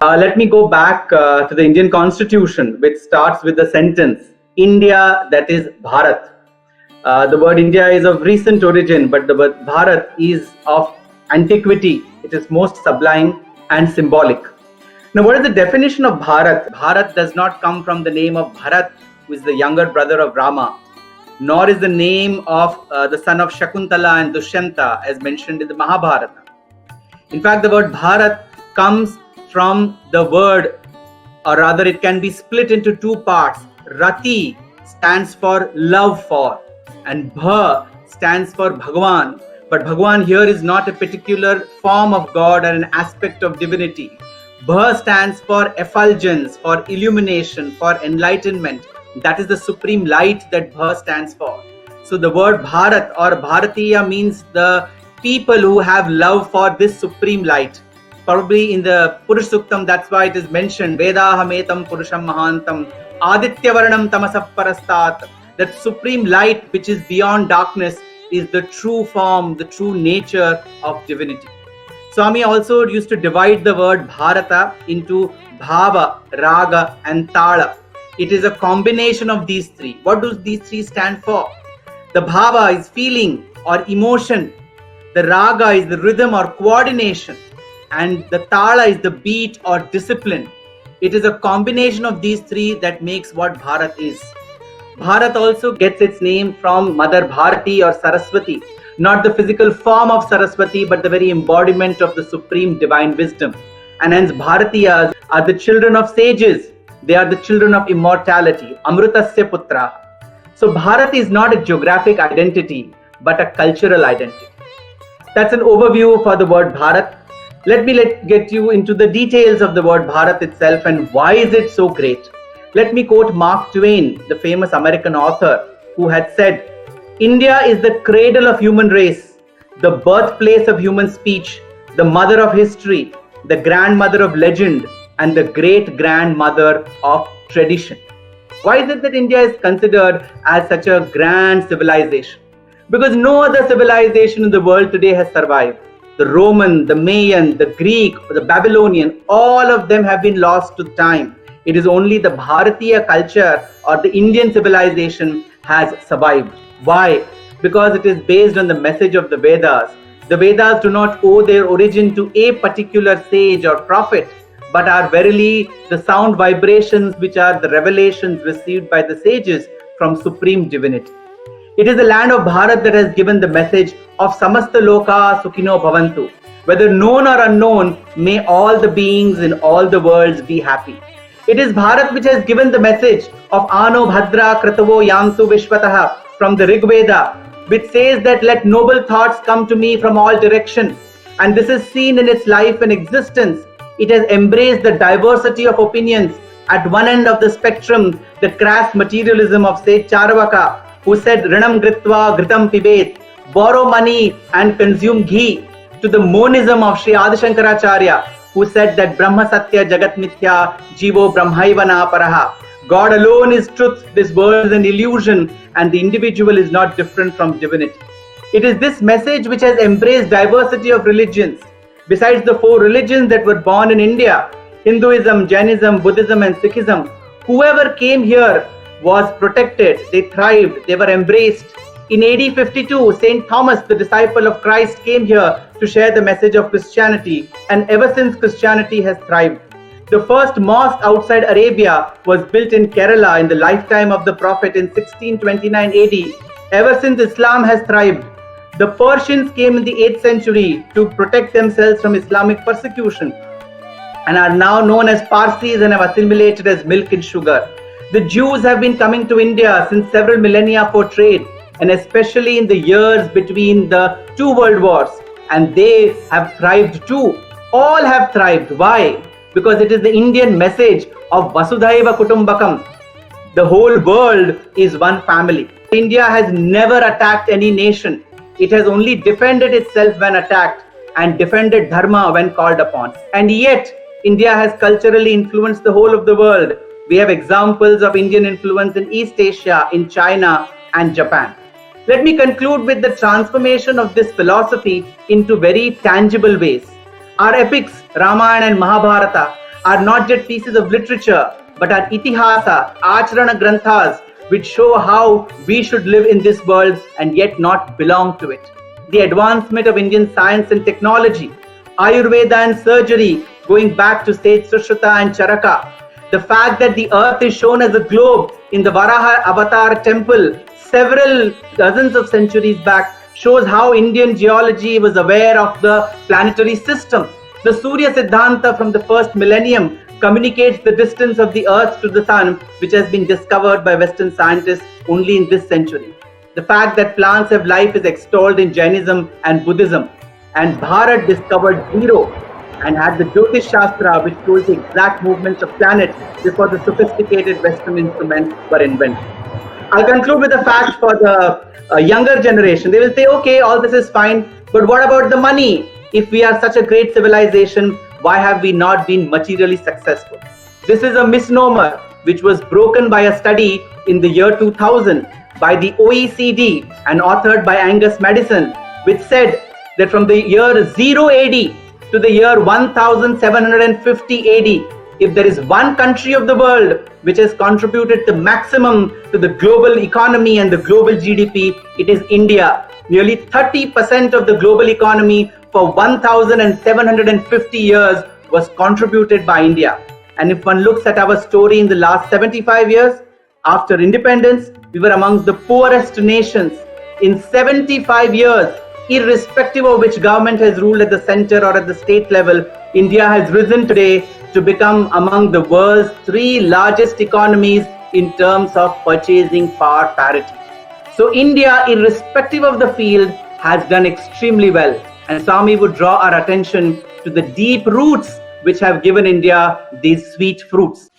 Let me go back to the Indian Constitution, which starts with the sentence, India, that is Bharat. The word India is of recent origin, but the word Bharat is of antiquity. It is most sublime and symbolic. Now, what is the definition of Bharat? Bharat does not come from the name of Bharat, who is the younger brother of Rama, nor is the name of the son of Shakuntala and Dushyanta, as mentioned in the Mahabharata. In fact, the word Bharat comes from the word, or rather it can be split into two parts. Rati stands for love for, and Bha stands for Bhagwan. But Bhagwan here is not a particular form of God or an aspect of divinity. Bha stands for effulgence, for illumination, for enlightenment. That is the supreme light that Bha stands for. So the word Bharat or Bharatiya means the people who have love for this supreme light. Probably in the Purush Suktam, that's why it is mentioned, Vedahametam Purusham Mahantam, Aditya Varnam Tamasap Parastat. That supreme light which is beyond darkness is the true form, the true nature of divinity. Swami also used to divide the word Bharata into Bhava, Raga and Tala. It is a combination of these three. What do these three stand for? The Bhava is feeling or emotion. The Raga is the rhythm or coordination. And the Tala is the beat or discipline. It is a combination of these three that makes what Bharat is. Bharat also gets its name from Mother Bharati or Saraswati, not the physical form of Saraswati, but the very embodiment of the supreme divine wisdom. And hence Bharatiyas are the children of sages. They are the children of immortality, Amrutasya Putra. So Bharat is not a geographic identity, but a cultural identity. That's an overview for the word Bharat. Let me get you into the details of the word Bharat itself and why is it so great. Let me quote Mark Twain, the famous American author, who had said, India is the cradle of human race, the birthplace of human speech, the mother of history, the grandmother of legend, and the great-grandmother of tradition. Why is it that India is considered as such a grand civilization? Because no other civilization in the world today has survived. The Roman, the Mayan, the Greek, the Babylonian, all of them have been lost to time. It is only the Bharatiya culture or the Indian civilization has survived. Why? Because it is based on the message of the Vedas. The Vedas do not owe their origin to a particular sage or prophet, but are verily the sound vibrations which are the revelations received by the sages from supreme divinity. It is the land of Bharat that has given the message of Samasta Loka Sukhino Bhavantu. Whether known or unknown, may all the beings in all the worlds be happy. It is Bharat which has given the message of Ano Bhadra Kratavo Yantu Vishwataha from the Rig Veda, which says that let noble thoughts come to me from all directions. And this is seen in its life and existence. It has embraced the diversity of opinions. At one end of the spectrum, the crass materialism of Sage Charvaka, who said Rinam Gritva Gritam Pibet, borrow money and consume ghee, to the monism of Sri Adi Shankaracharya, who said that Brahma Satya Jagat Mithya Jivo Brahmaivana Paraha. God alone is truth, this world is an illusion, and the individual is not different from divinity. It is this message which has embraced diversity of religions. Besides the four religions that were born in India, Hinduism, Jainism, Buddhism and Sikhism, whoever came here was protected, they thrived, they were embraced. In AD 52, St. Thomas, the disciple of Christ, came here to share the message of Christianity, and ever since Christianity has thrived. The first mosque outside Arabia was built in Kerala in the lifetime of the Prophet in 1629 AD. Ever since Islam has thrived. The Persians came in the 8th century to protect themselves from Islamic persecution and are now known as Parsis and have assimilated as milk and sugar. The Jews have been coming to India since several millennia for trade, and especially in the years between the two world wars, and they have thrived too. All have thrived. Why? Because it is the Indian message of Vasudhaiva Kutumbakam. The whole world is one family. India has never attacked any nation. It has only defended itself when attacked and defended Dharma when called upon. And yet, India has culturally influenced the whole of the world. We have examples of Indian influence in East Asia, in China and Japan. Let me conclude with the transformation of this philosophy into very tangible ways. Our epics, Ramayana and Mahabharata, are not just pieces of literature, but are itihasa, acharana granthas, which show how we should live in this world and yet not belong to it. The advancement of Indian science and technology, Ayurveda and surgery, going back to Seth Sushruta and Charaka. The fact that the earth is shown as a globe in the Varaha Avatar temple several dozens of centuries back shows how Indian geology was aware of the planetary system. The Surya Siddhanta from the first millennium communicates the distance of the earth to the sun, which has been discovered by Western scientists only in this century. The fact that plants have life is extolled in Jainism and Buddhism. And Bharat discovered zero and had the Jyotish Shastra, which shows the exact movements of planets before the sophisticated Western instruments were invented. I'll conclude with a fact for the younger generation. They will say, okay, all this is fine, but what about the money? If we are such a great civilization, why have we not been materially successful? This is a misnomer which was broken by a study in the year 2000 by the OECD and authored by Angus Madison, which said that from the year 0 AD to the year 1750 AD, if there is one country of the world which has contributed the maximum to the global economy and the global GDP, it is India. Nearly 30% of the global economy for 1750 years was contributed by India. And if one looks at our story in the last 75 years, after independence, we were amongst the poorest nations. In 75 years, irrespective of which government has ruled at the center or at the state level, India has risen today to become among the world's 3 largest economies in terms of purchasing power parity. So India, irrespective of the field, has done extremely well. And Swami would draw our attention to the deep roots which have given India these sweet fruits.